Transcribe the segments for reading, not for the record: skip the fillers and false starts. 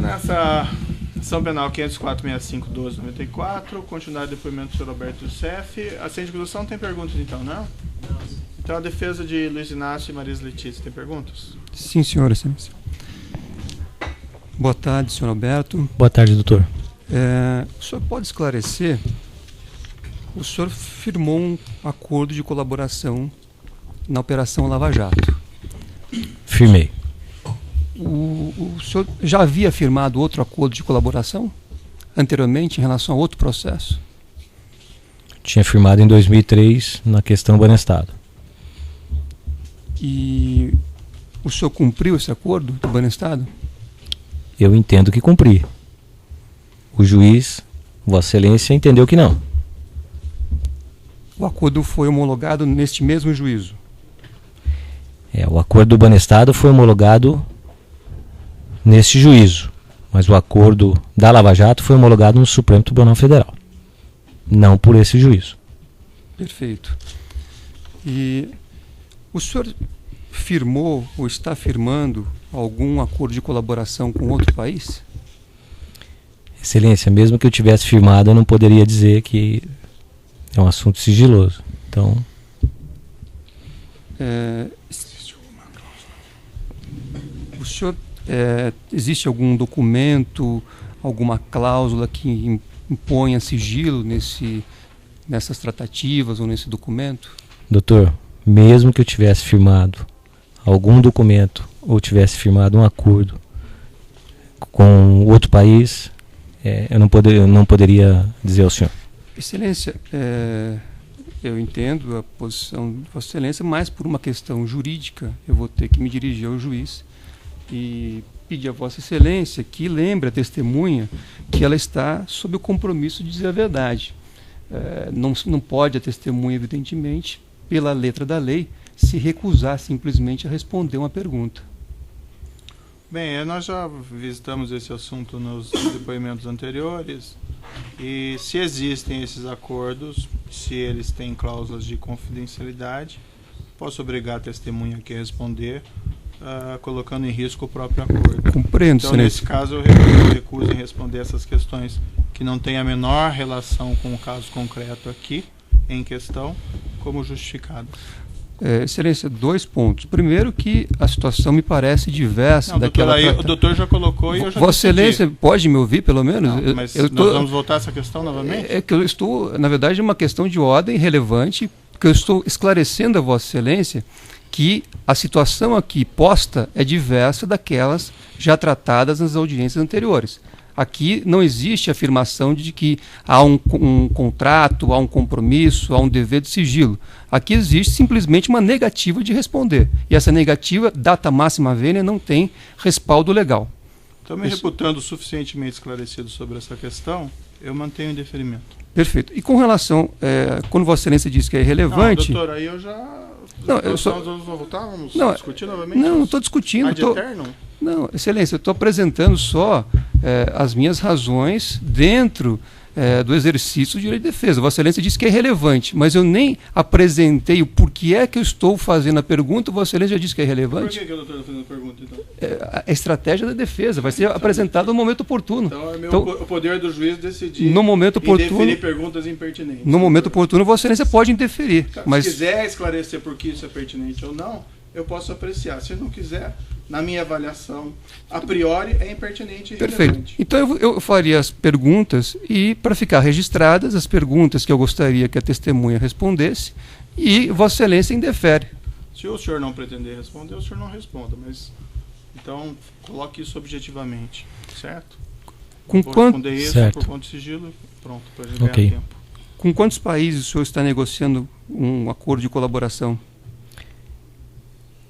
Nessa ação penal 504-65-12-94, continuidade do depoimento do senhor Alberto Youssef. Assistente de acusação tem perguntas então, não? Não. Então a defesa de Luiz Inácio e Marisa Letícia tem perguntas? Sim, senhora. Excelência. Boa tarde, senhor Alberto. Boa tarde, doutor. O senhor pode esclarecer? O senhor firmou um acordo de colaboração na Operação Lava Jato. Firmei. O senhor já havia firmado outro acordo de colaboração anteriormente em relação a outro processo? Tinha firmado em 2003 na questão Banestado. E o senhor cumpriu esse acordo do Banestado? Eu entendo que cumpri. O juiz, Vossa Excelência, entendeu que não. O acordo foi homologado neste mesmo juízo? O acordo do Banestado foi homologado neste juízo, mas o acordo da Lava Jato foi homologado no Supremo Tribunal Federal, não por esse juízo. Perfeito. E o senhor firmou ou está firmando algum acordo de colaboração com outro país? Excelência, mesmo que eu tivesse firmado, eu não poderia dizer que é um assunto sigiloso. Então, o senhor existe algum documento, alguma cláusula que imponha sigilo nessas tratativas ou nesse documento? doutor, mesmo que eu tivesse firmado algum documento ou tivesse firmado um acordo com outro país, eu não poderia dizer ao senhor. Excelência, eu entendo a posição de Vossa Excelência, mas por uma questão jurídica eu vou ter que me dirigir ao juiz e pedir a Vossa Excelência que lembre a testemunha que ela está sob o compromisso de dizer a verdade. Não pode a testemunha, evidentemente, pela letra da lei, se recusar simplesmente a responder uma pergunta. Bem, nós já visitamos esse assunto nos depoimentos anteriores e se existem esses acordos, se eles têm cláusulas de confidencialidade, posso obrigar a testemunha aqui a responder, colocando em risco o próprio acordo. Compreendo, então, Excelência. nesse caso, eu recuso em responder essas questões que não têm a menor relação com o caso concreto aqui em questão, como justificado. Excelência, 2 pontos. Primeiro, que a situação me parece diversa daquela... O doutor já colocou e eu já Vossa Excelência pode me ouvir, pelo menos? Não, mas nós vamos voltar a essa questão novamente? É que eu estou, na verdade, uma questão de ordem relevante, porque eu estou esclarecendo a Vossa Excelência que a situação aqui posta é diversa daquelas já tratadas nas audiências anteriores. Aqui não existe afirmação de que há um contrato, há um compromisso, há um dever de sigilo. Aqui existe simplesmente uma negativa de responder. E essa negativa, data máxima vênia, não tem respaldo legal. Então, me reputando suficientemente esclarecido sobre essa questão, eu mantenho o indeferimento. Perfeito. E com relação, quando Vossa Excelência diz que é irrelevante... Não, doutor, aí eu já... Não, eu só... Nós vamos voltar, vamos discutir novamente? Não estou discutindo. Eterno? Não, Excelência, eu estou apresentando só as minhas razões dentro do exercício do direito de defesa. Vossa Excelência disse que é relevante, mas eu nem apresentei o porquê é que eu estou fazendo a pergunta. Vossa Excelência já disse que é relevante. Por que o doutor está fazendo a pergunta, então? A estratégia da defesa vai ser apresentada no momento oportuno. Então, o poder do juiz decidir no momento oportuno, indeferir perguntas impertinentes. No momento oportuno, Vossa Excelência pode indeferir. Mas... Se quiser esclarecer por que isso é pertinente ou não, eu posso apreciar. Se não quiser, na minha avaliação, a priori é impertinente e Perfeito. Relevante. Então eu faria as perguntas e, para ficar registradas, as perguntas que eu gostaria que a testemunha respondesse e Vossa Excelência indefere. Se o senhor não pretender responder, o senhor não responda, mas então coloque isso objetivamente, certo? Com vou quanto... responder isso certo. por conta de sigilo, pronto, para a gente ganhar tempo. Com quantos países o senhor está negociando um acordo de colaboração?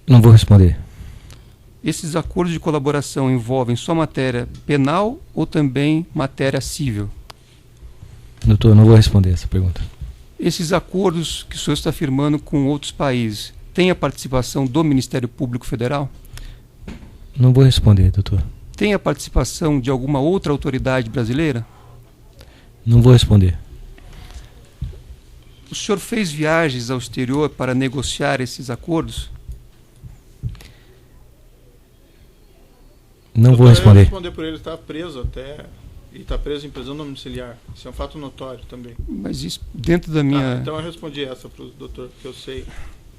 Não vou responder. Esses acordos de colaboração envolvem só matéria penal ou também matéria civil? Doutor, não vou responder essa pergunta. Esses acordos que o senhor está firmando com outros países têm a participação do Ministério Público Federal? Não vou responder, doutor. Tem a participação de alguma outra autoridade brasileira? Não vou responder. O senhor fez viagens ao exterior para negociar esses acordos? Não vou Eu responder. responder por ele, está preso até. E está preso em prisão domiciliar. Isso é um fato notório também. Mas isso dentro da minha... Então eu respondi essa para o doutor, porque eu sei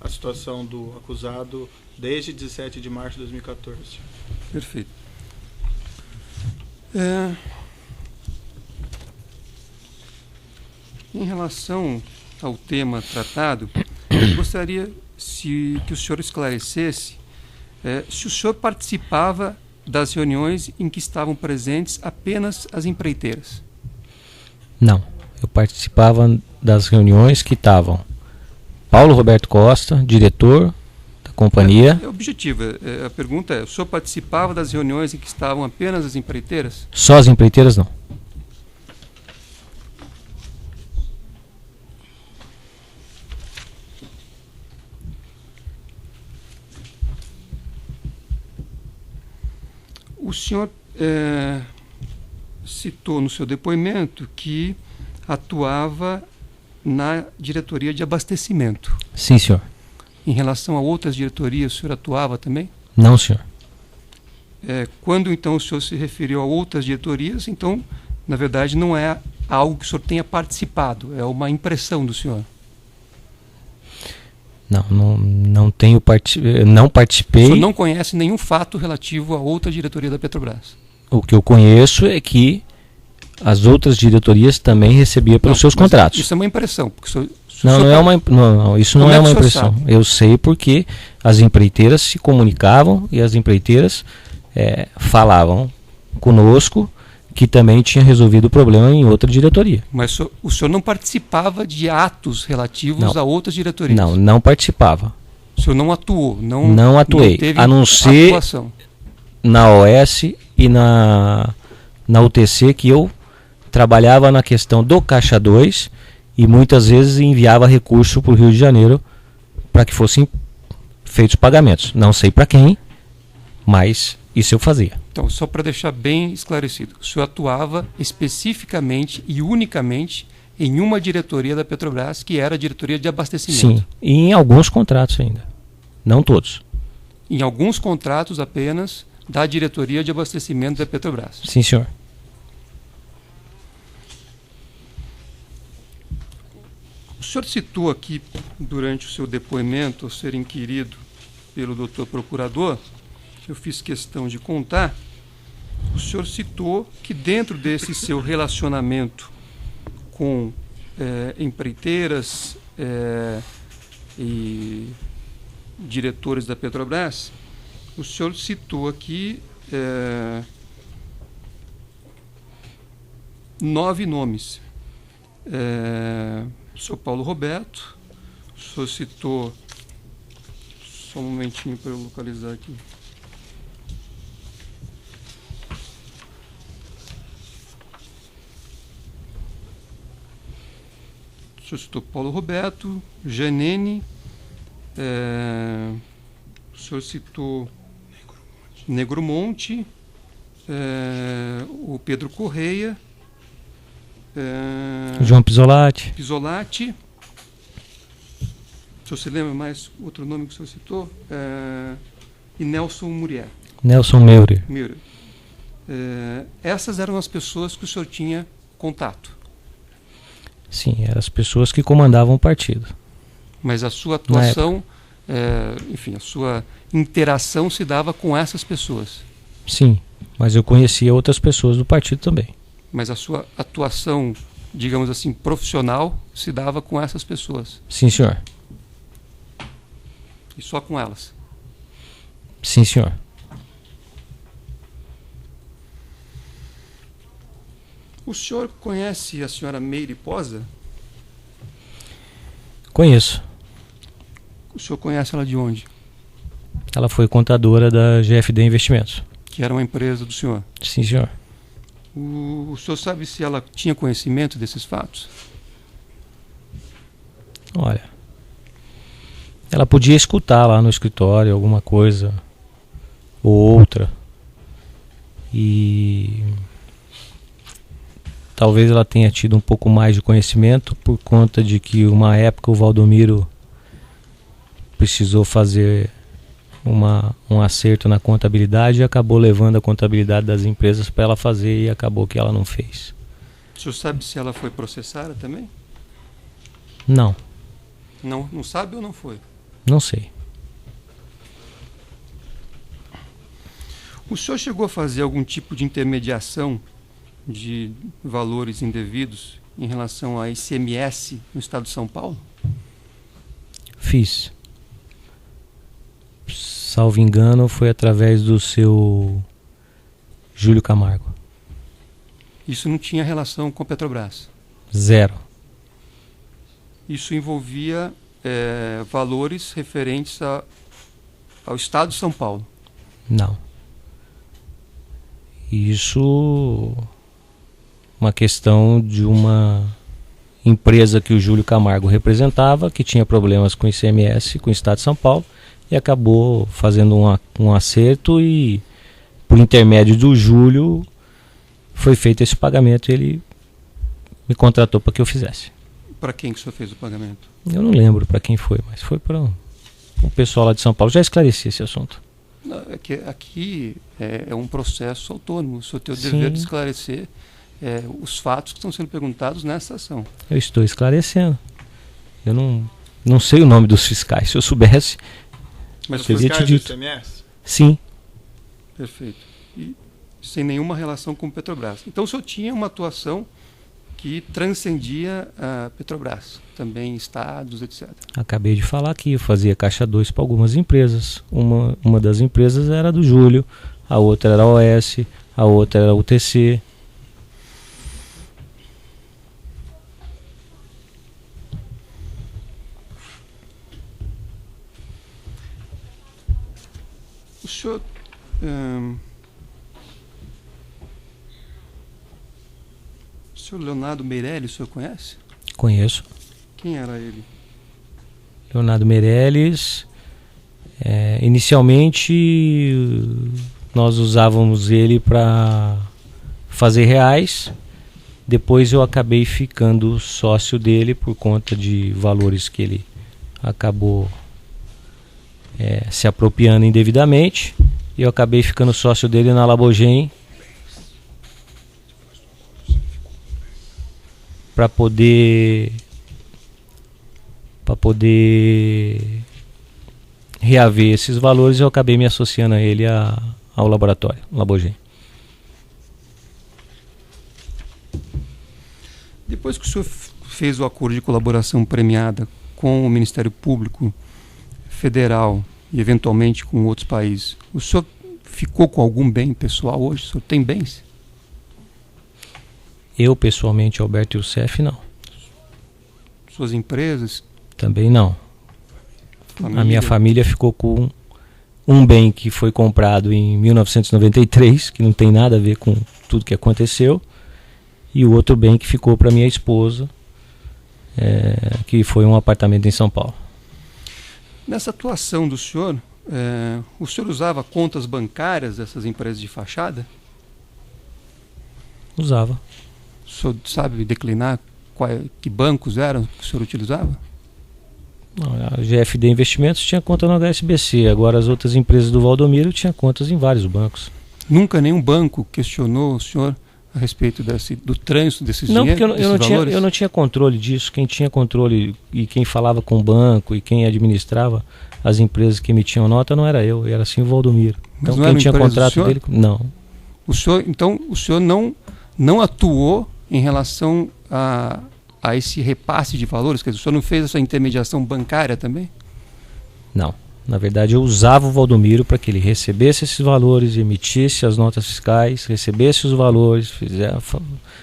a situação do acusado desde 17 de março de 2014. Perfeito. Em relação ao tema tratado, eu gostaria que o senhor esclarecesse se o senhor participava das reuniões em que estavam presentes apenas as empreiteiras. Não. Eu participava das reuniões que estavam Paulo Roberto Costa, diretor da companhia. É objetivo. A pergunta é: o senhor participava das reuniões em que estavam apenas as empreiteiras? Só as empreiteiras não. O senhor citou no seu depoimento que atuava na diretoria de abastecimento. Sim, senhor. Em relação a outras diretorias, o senhor atuava também? Não, senhor. Quando então o senhor se referiu a outras diretorias, então, na verdade, não é algo que o senhor tenha participado, é uma impressão do senhor. Não tenho não participei. O senhor não conhece nenhum fato relativo a outra diretoria da Petrobras? O que eu conheço é que as outras diretorias também recebiam pelos seus contratos. Isso é uma impressão. Porque isso não é uma impressão. Eu sei porque as empreiteiras se comunicavam e as empreiteiras falavam conosco que também tinha resolvido o problema em outra diretoria. Mas o senhor não participava de atos relativos a outras diretorias? Não participava. O senhor não atuou? Não atuei, não teve a não ser atuação na OS e na UTC, que eu trabalhava na questão do Caixa 2 e muitas vezes enviava recurso para o Rio de Janeiro para que fossem feitos pagamentos. Não sei para quem, mas isso eu fazia. Então, só para deixar bem esclarecido, o senhor atuava especificamente e unicamente em uma diretoria da Petrobras, que era a diretoria de abastecimento? Sim, e em alguns contratos ainda. Não todos. Em alguns contratos apenas da diretoria de abastecimento da Petrobras? Sim, senhor. O senhor citou aqui, durante o seu depoimento, ao ser inquirido pelo doutor procurador, eu fiz questão de contar, o senhor citou que dentro desse seu relacionamento com empreiteiras e diretores da Petrobras, o senhor citou aqui 9 nomes. O senhor Paulo Roberto, o senhor citou, só um momentinho para eu localizar aqui. O senhor citou Paulo Roberto, Janene, o senhor citou Negromonte, o Pedro Correia, João Pisolati. O senhor se lembra mais outro nome que o senhor citou? E Nelson Muriel. Nelson Meurer. Essas eram as pessoas que o senhor tinha contato? Sim, eram as pessoas que comandavam o partido. Mas a sua atuação, enfim, a sua interação se dava com essas pessoas? Sim, mas eu conhecia outras pessoas do partido também. Mas a sua atuação, digamos assim, profissional, se dava com essas pessoas? Sim, senhor. E só com elas? Sim, senhor. O senhor conhece a senhora Meire Posa? Conheço. O senhor conhece ela de onde? Ela foi contadora da GFD Investimentos. Que era uma empresa do senhor? Sim, senhor. O senhor sabe se ela tinha conhecimento desses fatos? Olha, ela podia escutar lá no escritório alguma coisa ou outra. E talvez ela tenha tido um pouco mais de conhecimento por conta de que uma época o Valdomiro precisou fazer um acerto na contabilidade e acabou levando a contabilidade das empresas para ela fazer e acabou que ela não fez. O senhor sabe se ela foi processada também? Não, Não sabe ou não foi? não sei. O senhor chegou a fazer algum tipo de intermediação de valores indevidos em relação a ICMS no estado de São Paulo? Fiz. Salvo engano, foi através do seu Júlio Camargo. Isso não tinha relação com a Petrobras. 0. Isso envolvia valores referentes ao estado de São Paulo. Não. Isso uma questão de uma empresa que o Júlio Camargo representava, que tinha problemas com o ICMS, com o estado de São Paulo, e acabou fazendo um acerto e, por intermédio do Júlio, foi feito esse pagamento e ele me contratou para que eu fizesse. Para quem que o senhor fez o pagamento? Eu não lembro para quem foi, mas foi para o pessoal lá de São Paulo. Já esclareci esse assunto. Não, é que aqui é um processo autônomo. O senhor tem o Sim. dever de esclarecer os fatos que estão sendo perguntados nessa ação. Eu estou esclarecendo. Eu não sei o nome dos fiscais. Se eu soubesse, Mas Os teria te fiscais do dito. ICMS? Sim. Perfeito. E sem nenhuma relação com Petrobras. Então o senhor tinha uma atuação que transcendia a Petrobras, também estados, etc. Acabei de falar aqui, eu fazia caixa 2 para algumas empresas. Uma das empresas era do Júlio, a outra era a OS, a outra era a UTC. O senhor o senhor Leonardo Meirelles, o senhor conhece? Conheço. Quem era ele? Leonardo Meirelles. Inicialmente nós usávamos ele para fazer reais. Depois eu acabei ficando sócio dele por conta de valores que ele acabou se apropriando indevidamente. E eu acabei ficando sócio dele na Labogem para poder reaver esses valores. Eu acabei me associando a ele ao laboratório Labogem. Depois que o senhor fez o acordo de colaboração premiada com o Ministério Público Federal e eventualmente com outros países, o senhor ficou com algum bem pessoal hoje? O senhor tem bens? Eu, pessoalmente, Alberto Youssef, não. Suas empresas? Também não. Família? A minha família ficou com um bem que foi comprado em 1993, que não tem nada a ver com tudo que aconteceu, e o outro bem que ficou para minha esposa, que foi um apartamento em São Paulo. Nessa atuação do senhor, o senhor usava contas bancárias dessas empresas de fachada? Usava. O senhor sabe declinar que bancos eram que o senhor utilizava? Não, a GFD Investimentos tinha conta no HSBC, agora as outras empresas do Valdomiro tinham contas em vários bancos. Nunca nenhum banco questionou o senhor a respeito do trânsito desses Não, dinheiros, porque eu não tinha controle disso. Quem tinha controle e quem falava com o banco e quem administrava as empresas que emitiam nota não era eu, era sim o Valdomiro. Mas Então não quem era tinha empresa do contrato senhor? dele... Não. Então o senhor não atuou em relação a esse repasse de valores? Quer dizer, o senhor não fez essa intermediação bancária também? Não. Na verdade, eu usava o Valdomiro para que ele recebesse esses valores, emitisse as notas fiscais, recebesse os valores,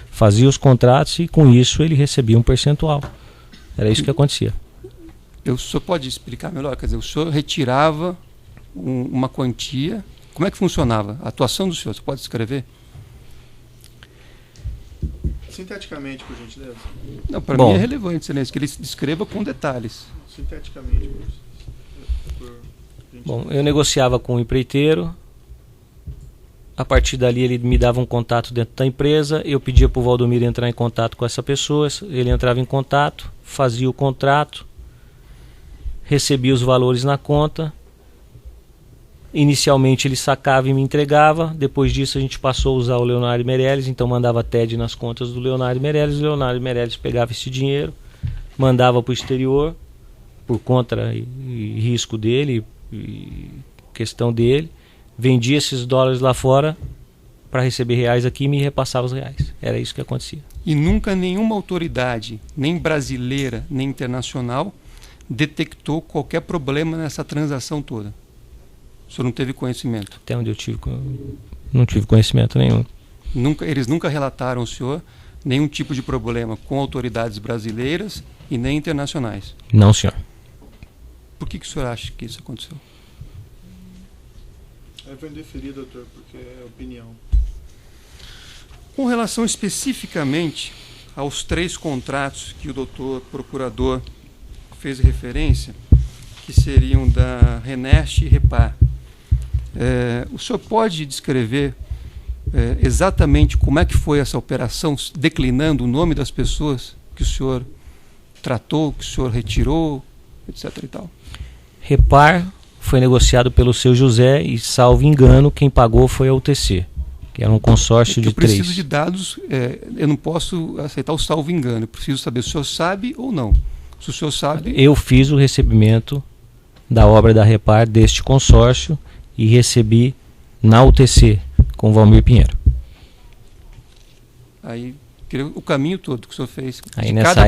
fazia os contratos e com isso ele recebia um percentual. Era isso que acontecia. O senhor pode explicar melhor? Quer dizer, o senhor retirava uma quantia. Como é que funcionava? A atuação do senhor, você pode descrever? Sinteticamente, por gentileza. Não, para Bom. mim é relevante, excelência, que ele descreva com detalhes. Sinteticamente, por gentileza. Bom, eu negociava com o empreiteiro. A partir dali ele me dava um contato dentro da empresa. Eu pedia para o Valdomiro entrar em contato com essa pessoa. Ele entrava em contato, fazia o contrato, recebia os valores na conta. Inicialmente ele sacava e me entregava, depois disso a gente passou a usar o Leonardo Meirelles, então mandava TED nas contas do Leonardo Meirelles, o Leonardo Meirelles pegava esse dinheiro, mandava para o exterior, por conta e risco dele, e questão dele, vendia esses dólares lá fora para receber reais aqui e me repassava os reais. Era isso que acontecia. E nunca nenhuma autoridade, nem brasileira, nem internacional, detectou qualquer problema nessa transação toda? O senhor não teve conhecimento? Até onde não tive conhecimento nenhum. Eles nunca relataram ao senhor nenhum tipo de problema com autoridades brasileiras e nem internacionais? Não, senhor. Por que o senhor acha que isso aconteceu? Vai indeferir, doutor, porque é opinião. Com relação especificamente aos 3 contratos que o doutor procurador fez referência, que seriam da Renest e Repar, o senhor pode descrever exatamente como é que foi essa operação, declinando o nome das pessoas que o senhor tratou, que o senhor retirou, etc. e tal? Repar foi negociado pelo seu José e, salvo engano, quem pagou foi a UTC, que era um consórcio de 3. Eu preciso de dados, eu não posso aceitar o salvo engano, eu preciso saber se o senhor sabe ou não. Se o senhor sabe... Eu fiz o recebimento da obra da Repar deste consórcio e recebi na UTC com o Valmir Pinheiro. Aí, o caminho todo que o senhor fez. Aí nessa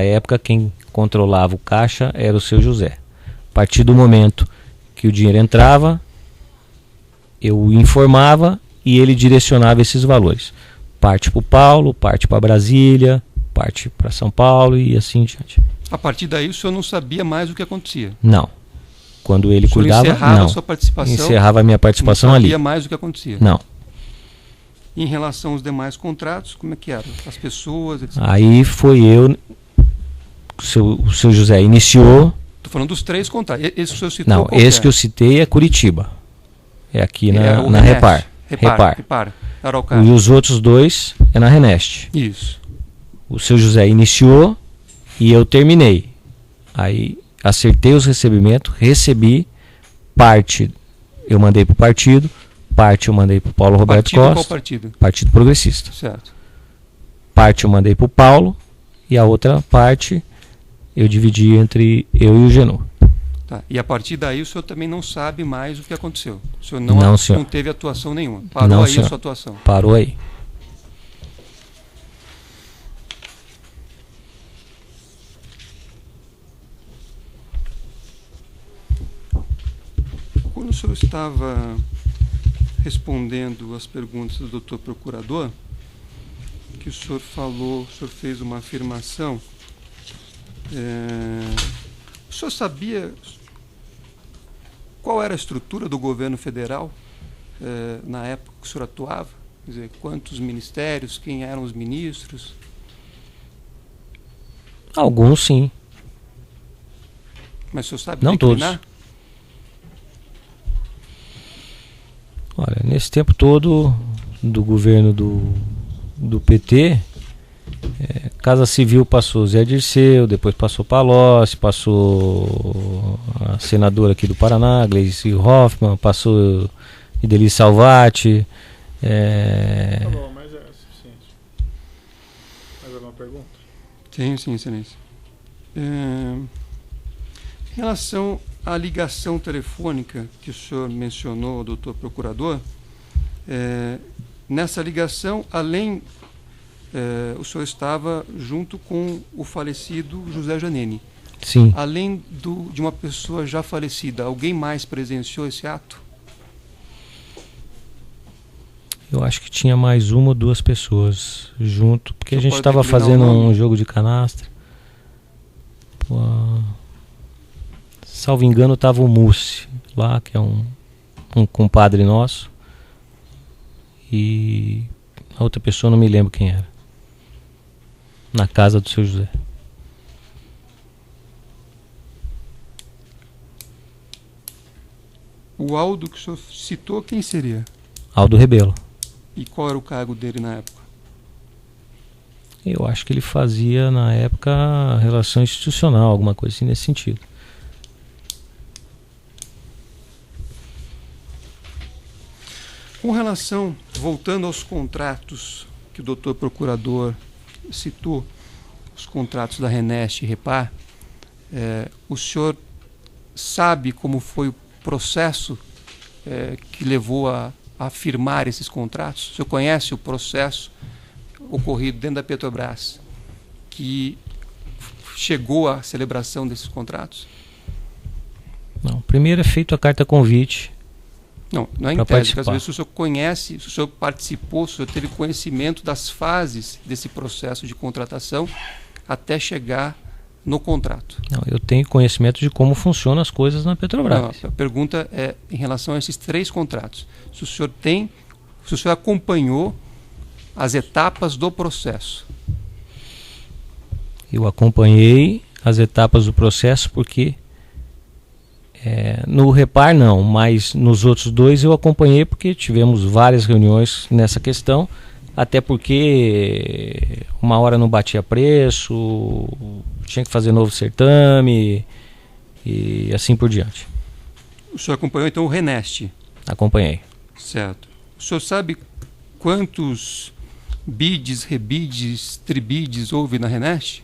época quem controlava o caixa era o seu José. A partir do momento que o dinheiro entrava, eu informava e ele direcionava esses valores. Parte para o Paulo, parte para Brasília, parte para São Paulo e assim diante. A partir daí o senhor não sabia mais o que acontecia? Não. Quando ele cuidava, encerrava não. A sua participação, encerrava a minha participação ali. Não sabia mais o que acontecia? Não. Em relação aos demais contratos, como é que era? As pessoas, etc. Aí foi eu, o seu José iniciou. Estou falando dos 3 contratos. Esse que o senhor citou? Não, esse que eu citei é Curitiba. É aqui na Repar. Repar. Araucária. E os outros 2 é na Renest. Isso. O seu José iniciou e eu terminei. Aí acertei os recebimentos, recebi parte eu mandei para o partido, parte eu mandei para o Paulo Roberto Costa. Qual partido? Partido Progressista. Certo. Parte eu mandei para o Paulo e a outra parte eu dividi entre eu e o Genô. Tá. E a partir daí o senhor também não sabe mais o que aconteceu. O senhor senhor. Não teve atuação nenhuma. Parou não, aí senhor. A sua atuação. Parou aí. Quando o senhor estava respondendo as perguntas do doutor procurador, que o senhor falou, o senhor fez uma afirmação, o senhor sabia qual era a estrutura do governo federal na época que o senhor atuava? Quer dizer, quantos ministérios, quem eram os ministros? Alguns sim. Mas o senhor sabe não declinar? Todos. Olha, nesse tempo todo do governo do PT, Casa Civil passou Zé Dirceu, depois passou Palocci, passou a senadora aqui do Paraná, Gleice Hoffmann, passou Ideli Salvati. Tá bom, mas é suficiente. Mais alguma pergunta? Sim, excelência. Em relação à ligação telefônica que o senhor mencionou, doutor procurador, nessa ligação, além, o senhor estava junto com o falecido José Janene. Sim. Além de uma pessoa já falecida, alguém mais presenciou esse ato? Eu acho que tinha mais uma ou duas pessoas junto, porque a gente pode estava declinar fazendo o nome? um jogo de canastra. Salvo engano, estava o Mussi lá, que é um compadre nosso. E a outra pessoa não me lembro quem era. Na casa do seu José. O Aldo que o senhor citou, quem seria? Aldo Rebelo. E qual era o cargo dele na época? Eu acho que ele fazia na época relação institucional, alguma coisa assim nesse sentido. Com relação, voltando aos contratos que o doutor procurador citou, os contratos da Renest e Repar, o senhor sabe como foi o processo que levou a firmar esses contratos? O senhor conhece o processo ocorrido dentro da Petrobras que chegou à celebração desses contratos? Não, primeiro é feito a carta convite. Não é em tese, porque às vezes o senhor conhece, se o senhor participou, se o senhor teve conhecimento das fases desse processo de contratação até chegar no contrato. Não, eu tenho conhecimento de como funcionam as coisas na Petrobras. Não, a pergunta é em relação a esses 3 contratos. Se o senhor acompanhou as etapas do processo. Eu acompanhei as etapas do processo porque no Repar não, mas nos outros 2 eu acompanhei porque tivemos várias reuniões nessa questão, até porque uma hora não batia preço, tinha que fazer novo certame e assim por diante. O senhor acompanhou então o Renest? Acompanhei. Certo. O senhor sabe quantos bids, rebids, tribids houve na Renest?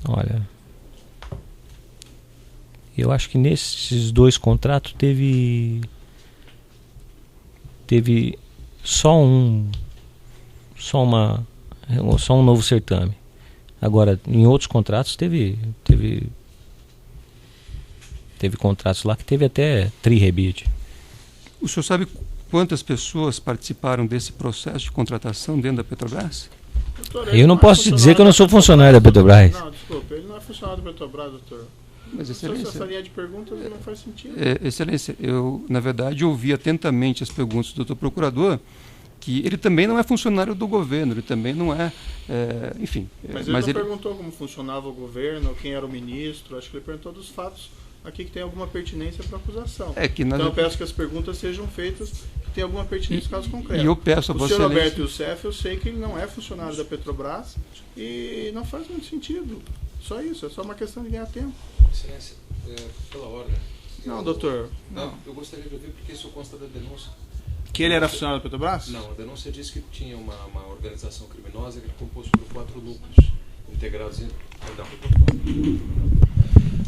Olha, eu acho que nesses 2 contratos teve só um novo certame. Agora, em outros contratos teve contratos lá que teve até tri-rebid. O senhor sabe quantas pessoas participaram desse processo de contratação dentro da Petrobras? Doutor, Eu não posso te dizer que eu não sou funcionário da Petrobras. Não, desculpa, ele não é funcionário da Petrobras, doutor. Mas, Excelência, essa linha de perguntas não faz sentido. Excelência, eu, na verdade, ouvi atentamente as perguntas do doutor procurador, que ele também não é funcionário do governo, ele também não é, enfim... Mas ele não perguntou como funcionava o governo, quem era o ministro, acho que ele perguntou dos fatos aqui que tem alguma pertinência para a acusação. Então eu peço que as perguntas sejam feitas que tem alguma pertinência no caso concreto. E eu peço a Vossa Excelência... O senhor Excelência... Alberto Youssef, eu sei que ele não é funcionário da Petrobras e não faz muito sentido. Só isso, é só uma questão de ganhar tempo. Excelência, pela ordem. Não, doutor. Não. Eu gostaria de ouvir porque isso consta da denúncia. Que ele era funcionário da Petrobras? Não, a denúncia diz que tinha uma organização criminosa que era composta por 4 núcleos integrados em... Perdão.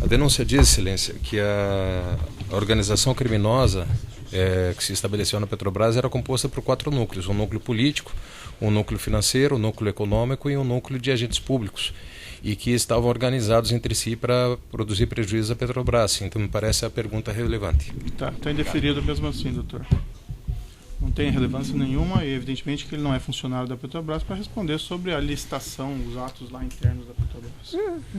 A denúncia diz, Excelência, que a organização criminosa que se estabeleceu na Petrobras era composta por 4 núcleos. Um núcleo político, um núcleo financeiro, um núcleo econômico e um núcleo de agentes públicos. E que estavam organizados entre si para produzir prejuízo à Petrobras. Então me parece a pergunta relevante. Está indeferido mesmo assim, doutor. Não tem relevância nenhuma e evidentemente que ele não é funcionário da Petrobras para responder sobre a licitação, os atos lá internos da Petrobras.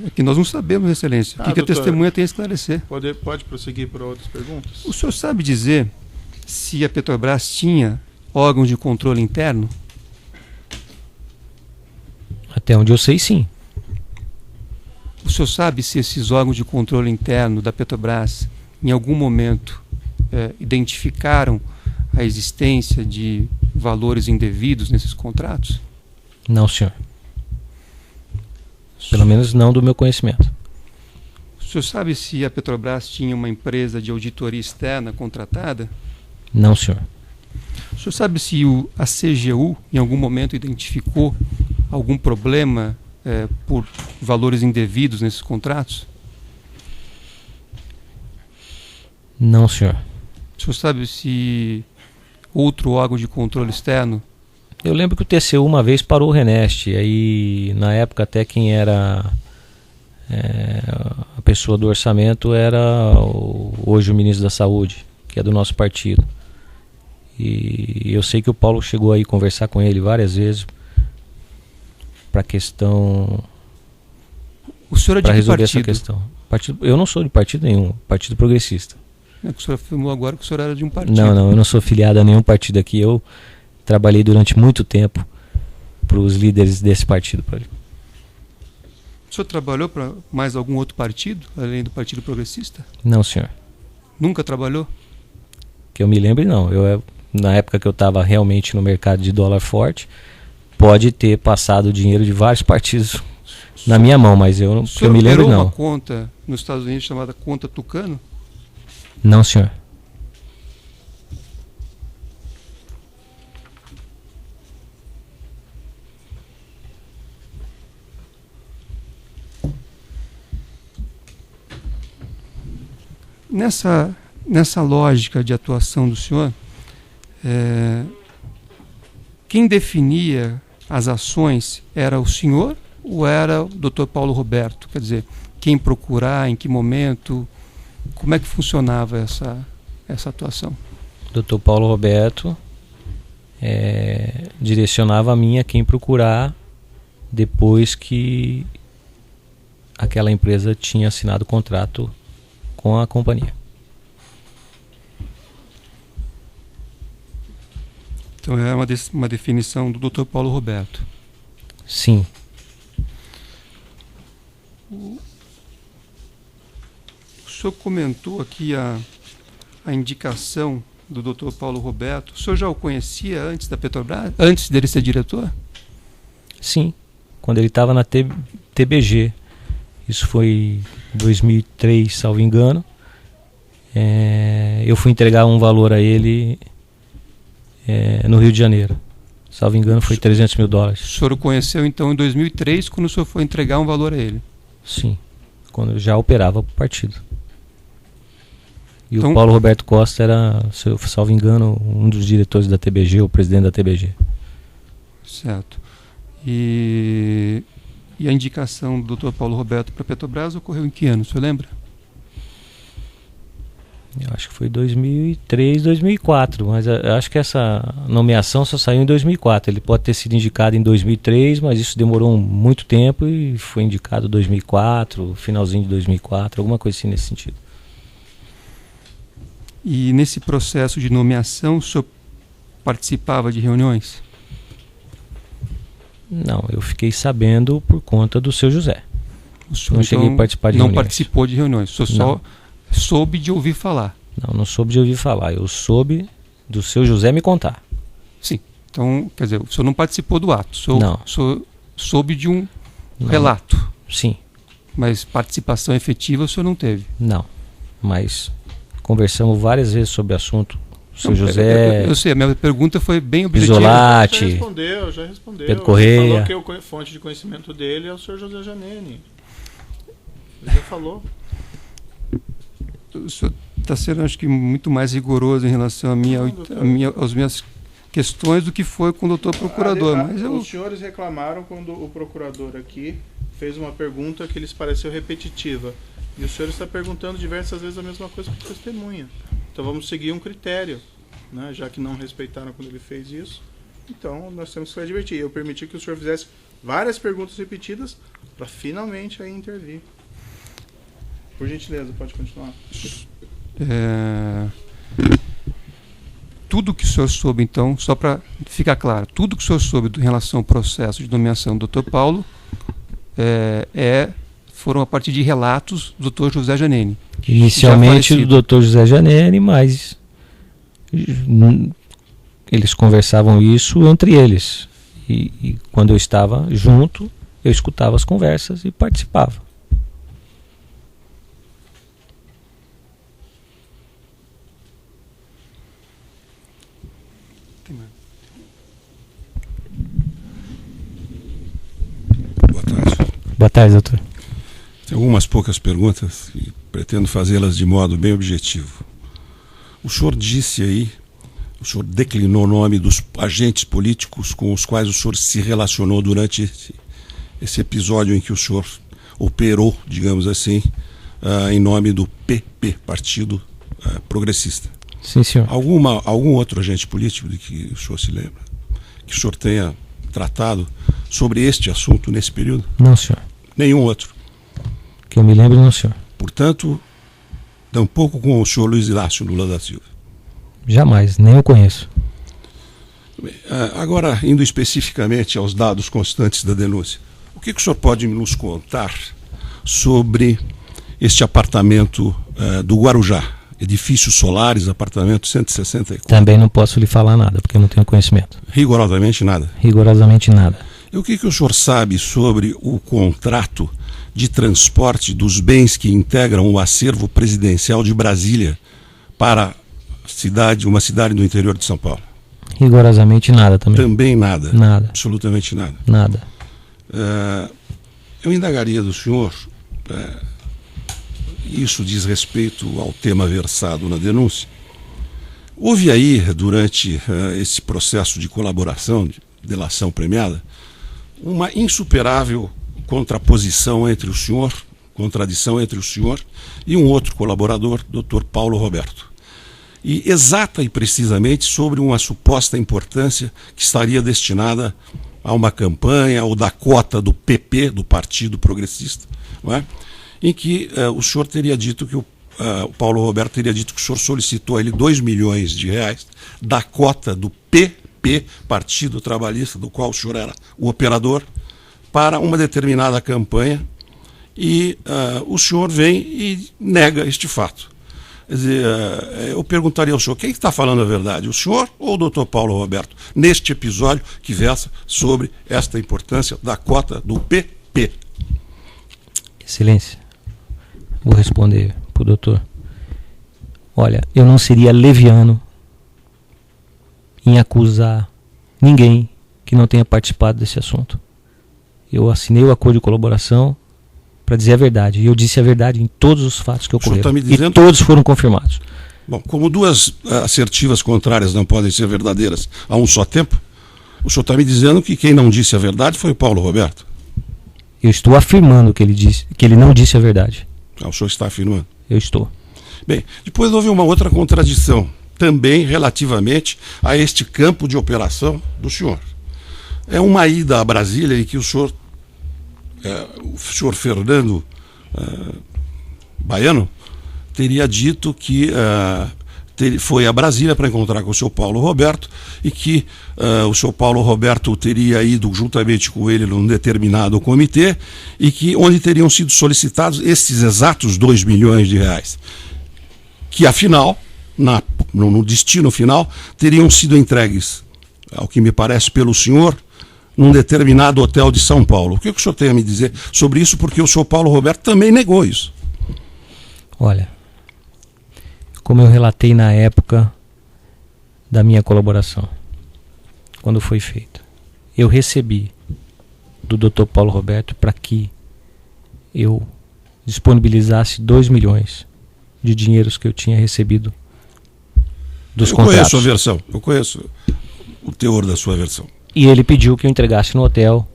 É que nós não sabemos, Excelência. O que a testemunha tem a esclarecer. Pode prosseguir para outras perguntas? O senhor sabe dizer se a Petrobras tinha órgãos de controle interno? Até onde eu sei, sim. O senhor sabe se esses órgãos de controle interno da Petrobras, em algum momento, identificaram a existência de valores indevidos nesses contratos? Não, senhor. Pelo menos não do meu conhecimento. O senhor sabe se a Petrobras tinha uma empresa de auditoria externa contratada? Não, senhor. O senhor sabe se a CGU, em algum momento, identificou algum problema por valores indevidos nesses contratos? Não, senhor. O senhor sabe se outro órgão de controle externo? Eu lembro que o TCU uma vez parou o Renest, aí na época até quem era a pessoa do orçamento era hoje o ministro da Saúde, que é do nosso partido. E eu sei que o Paulo chegou aí conversar com ele várias vezes para questão, o senhor é de para resolver partido? Essa questão. Eu não sou de partido nenhum, Partido Progressista. É que o senhor afirmou agora que o senhor era de um partido. Não, eu não sou filiado a nenhum partido aqui. Eu trabalhei durante muito tempo para os líderes desse partido. O senhor trabalhou para mais algum outro partido, além do Partido Progressista? Não, senhor. Nunca trabalhou? Que eu me lembre, não. Na época que eu estava realmente no mercado de dólar forte, pode ter passado dinheiro de vários partidos na minha mão, mas eu me lembro, não. Uma conta nos Estados Unidos chamada conta Tucano? Não, senhor. nessa lógica de atuação do senhor, quem definia as ações era o senhor ou era o Dr. Paulo Roberto? Quer dizer, quem procurar, em que momento, como é que funcionava essa atuação? Dr. Paulo Roberto direcionava a mim a quem procurar depois que aquela empresa tinha assinado contrato com a companhia. Então é uma definição do Dr. Paulo Roberto. Sim. O senhor comentou aqui a indicação do Dr. Paulo Roberto. O senhor já o conhecia antes da Petrobras? Antes dele ser diretor? Sim. Quando ele estava na TBG. Isso foi em 2003, salvo engano. Eu fui entregar um valor a ele no Rio de Janeiro. Salvo engano, foi $300 mil. O senhor o conheceu então em 2003, quando o senhor foi entregar um valor a ele? Sim, quando eu já operava para o partido. E então, o Paulo Roberto Costa era, salvo engano, um dos diretores da TBG, o presidente da TBG. Certo. E a indicação do Dr. Paulo Roberto para a Petrobras ocorreu em que ano, o senhor lembra? Eu acho que foi 2003, 2004, mas eu acho que essa nomeação só saiu em 2004. Ele pode ter sido indicado em 2003, mas isso demorou muito tempo e foi indicado em 2004, finalzinho de 2004, alguma coisa assim nesse sentido. E nesse processo de nomeação, o senhor participava de reuniões? Não, eu fiquei sabendo por conta do seu José. O senhor, não cheguei a participar de reuniões. Não participou de reuniões, o senhor só soube de ouvir falar? Não soube de ouvir falar, eu soube do seu José me contar. Sim, então, quer dizer, o senhor não participou do ato, o senhor soube de um relato? Sim. Mas participação efetiva o senhor não teve? Não, mas conversamos várias vezes sobre o assunto. O seu José... Eu sei, a minha pergunta foi bem objetiva. Isolate, já respondeu. Pedro Correia. Ele falou que a fonte de conhecimento dele é o senhor José Janene. Ele já falou. O senhor está sendo, acho que, muito mais rigoroso em relação às minhas questões do que foi com o doutor procurador. Os senhores reclamaram quando o procurador aqui fez uma pergunta que lhes pareceu repetitiva. E o senhor está perguntando diversas vezes a mesma coisa para o testemunha. Então vamos seguir um critério, né? Já que não respeitaram quando ele fez isso. Então nós temos que advertir. Eu permiti que o senhor fizesse várias perguntas repetidas para finalmente aí intervir. Por gentileza, pode continuar. Tudo que o senhor soube, então, só para ficar claro, tudo que o senhor soube em relação ao processo de nomeação do Dr. Paulo foram a partir de relatos do Dr. José Janene. Inicialmente do Dr. José Janene, mas eles conversavam isso entre eles. E quando eu estava junto, eu escutava as conversas e participava. Boa tarde. Boa tarde, doutor. Tem algumas poucas perguntas e pretendo fazê-las de modo bem objetivo. O senhor disse aí, o senhor declinou o nome dos agentes políticos com os quais o senhor se relacionou durante esse episódio em que o senhor operou, digamos assim, em nome do PP, Partido Progressista. Sim, senhor. Algum outro agente político de que o senhor se lembra? Que o senhor tenha tratado sobre este assunto nesse período? Não, senhor. Nenhum outro? Que eu me lembro, não, senhor. Portanto, tampouco com o senhor Luiz Inácio Lula da Silva? Jamais, nem o conheço. Agora, indo especificamente aos dados constantes da denúncia, o que o senhor pode nos contar sobre este apartamento do Guarujá? Edifício Solares, apartamento 164. Também não posso lhe falar nada, porque eu não tenho conhecimento. Rigorosamente nada? Rigorosamente nada. E o que o senhor sabe sobre o contrato de transporte dos bens que integram o acervo presidencial de Brasília para uma cidade do interior de São Paulo? Rigorosamente nada também. Também nada? Nada. Absolutamente nada? Nada. Eu indagaria do senhor, isso diz respeito ao tema versado na denúncia. Houve aí, durante esse processo de colaboração, de delação premiada, uma insuperável contradição entre o senhor e um outro colaborador, Dr. Paulo Roberto. E exata e precisamente sobre uma suposta importância que estaria destinada a uma campanha ou da cota do PP, do Partido Progressista, não é? Em que o senhor teria dito que o Paulo Roberto teria dito que o senhor solicitou a ele 2 milhões de reais da cota do PP, Partido Trabalhista, do qual o senhor era o operador, para uma determinada campanha, e o senhor vem e nega este fato. Quer dizer, eu perguntaria ao senhor, quem está falando a verdade, o senhor ou o doutor Paulo Roberto, neste episódio que versa sobre esta importância da cota do PP? Excelência, vou responder para o doutor. Olha, eu não seria leviano em acusar ninguém que não tenha participado desse assunto. Eu assinei o acordo de colaboração para dizer a verdade. E eu disse a verdade em todos os fatos que ocorreram. Tá dizendo... E todos foram confirmados. Bom, como duas assertivas contrárias não podem ser verdadeiras a um só tempo, o senhor está me dizendo que quem não disse a verdade foi o Paulo Roberto. Eu estou afirmando que ele não disse a verdade. O senhor está afirmando? Eu estou. Bem, depois houve uma outra contradição, também relativamente a este campo de operação do senhor. É uma ida a Brasília em que o senhor Fernando Baiano teria dito que foi a Brasília para encontrar com o senhor Paulo Roberto e que o senhor Paulo Roberto teria ido juntamente com ele num determinado comitê e que onde teriam sido solicitados esses exatos 2 milhões de reais, que afinal, no destino final, teriam sido entregues, ao que me parece, pelo senhor, num determinado hotel de São Paulo. O que o senhor tem a me dizer sobre isso? Porque o senhor Paulo Roberto também negou isso. Olha, como eu relatei na época da minha colaboração, quando foi feito, eu recebi do Dr. Paulo Roberto para que eu disponibilizasse 2 milhões de dinheiros que eu tinha recebido dos contratos. Eu conheço a versão, eu conheço o teor da sua versão. E ele pediu que eu entregasse no hotel,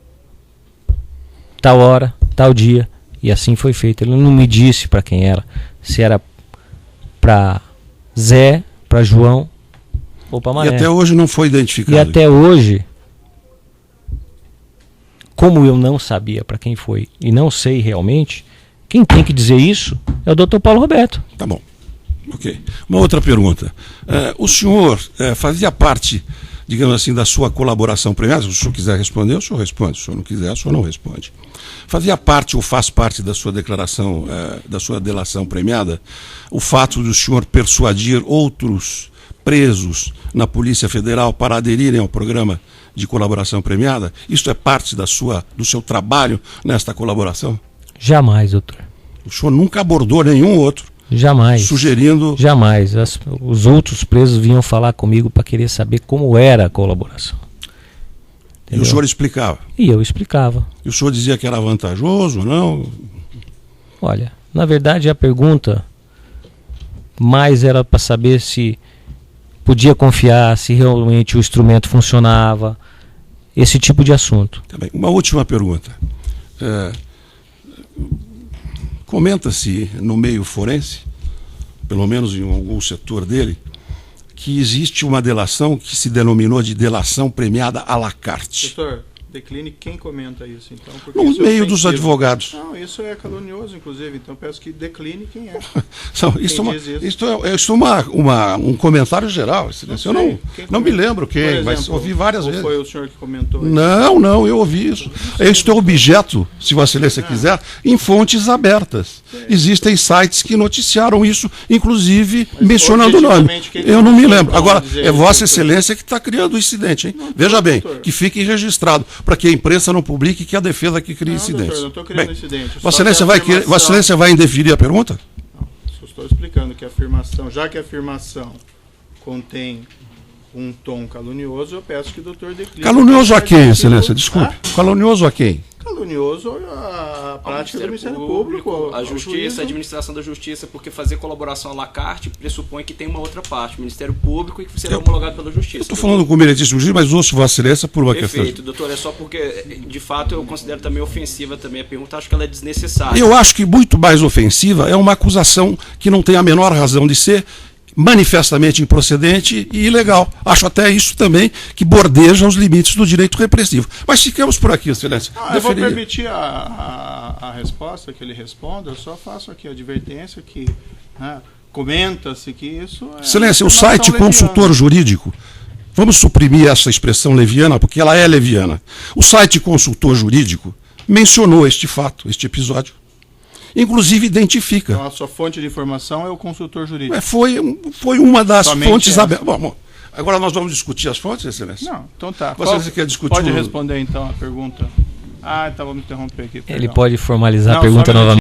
tal hora, tal dia, e assim foi feito. Ele não me disse para quem era, se era para Zé, para João ou para Mané. E até hoje não foi identificado. E até hoje, como eu não sabia para quem foi e não sei realmente, quem tem que dizer isso é o Dr. Paulo Roberto. Tá bom. Ok. Uma outra pergunta. O senhor fazia parte, digamos assim, da sua colaboração premiada? Se o senhor quiser responder, o senhor responde. Se o senhor não quiser, o senhor não responde. Fazia parte ou faz parte da sua declaração, da sua delação premiada, o fato do senhor persuadir outros presos na Polícia Federal para aderirem ao programa de colaboração premiada? Isso é parte do seu trabalho nesta colaboração? Jamais, doutor. O senhor nunca abordou nenhum outro? Jamais. Sugerindo... Jamais. Os outros presos vinham falar comigo para querer saber como era a colaboração. Entendeu? E o senhor explicava? E eu explicava. E o senhor dizia que era vantajoso, não? Olha, na verdade a pergunta mais era para saber se podia confiar, se realmente o instrumento funcionava, esse tipo de assunto. Tá bem. Uma última pergunta. Comenta-se no meio forense, pelo menos em algum setor dele, que existe uma delação que se denominou de delação premiada à la carte. Doutor, decline quem comenta isso, então. No meio dos advogados. Não, isso é calunioso, inclusive, então peço que decline quem é. Isso é um comentário geral, excelência. Eu não me lembro quem, exemplo, mas ouvi várias vezes. Foi o senhor que comentou isso? Não, eu ouvi isso. Este é objeto, se Vossa Excelência quiser, em fontes abertas. Existem sites que noticiaram isso, inclusive mencionando o nome. Eu não me lembro. Agora, é Vossa Excelência que está criando o incidente, hein? Veja bem, que fique registrado, para que a imprensa não publique que a defesa que cria incidentes. Doutor, não estou criando incidente. Vossa Excelência vai indeferir a pergunta? Não, só estou explicando que a afirmação, já que a afirmação contém um tom calunioso, eu peço que o doutor decline. Calunioso a quem, Excelência? Desculpe. Calunioso a quem? calunioso a prática do Ministério Público, a Justiça, juízo. a administração da Justiça, porque fazer colaboração à la carte pressupõe que tem uma outra parte, o Ministério Público, e que será homologado pela Justiça. Estou falando com o meritíssimo juiz, mas ouço Vossa Excelência por uma questão. Perfeito, doutor, é só porque, de fato, eu considero também ofensiva também a pergunta, acho que ela é desnecessária. Eu acho que muito mais ofensiva é uma acusação que não tem a menor razão de ser, manifestamente improcedente e ilegal. Acho até isso também que bordeja os limites do direito repressivo. Mas ficamos por aqui, Excelência. Eu vou permitir a resposta que ele responda, eu só faço aqui a advertência que, né, comenta-se que isso é... Excelência, o site consultor jurídico, vamos suprimir essa expressão leviana, porque ela é leviana. O site consultor jurídico mencionou este fato, este episódio. Inclusive identifica. Então a sua fonte de informação é o consultor jurídico. Foi uma das Somente fontes essa. abertas. Bom, agora nós vamos discutir as fontes, Excelência? Não, então tá. Você quer discutir? Pode responder então a pergunta. Então vamos interromper aqui. Ele perdão. pode formalizar Não, a pergunta só um novamente.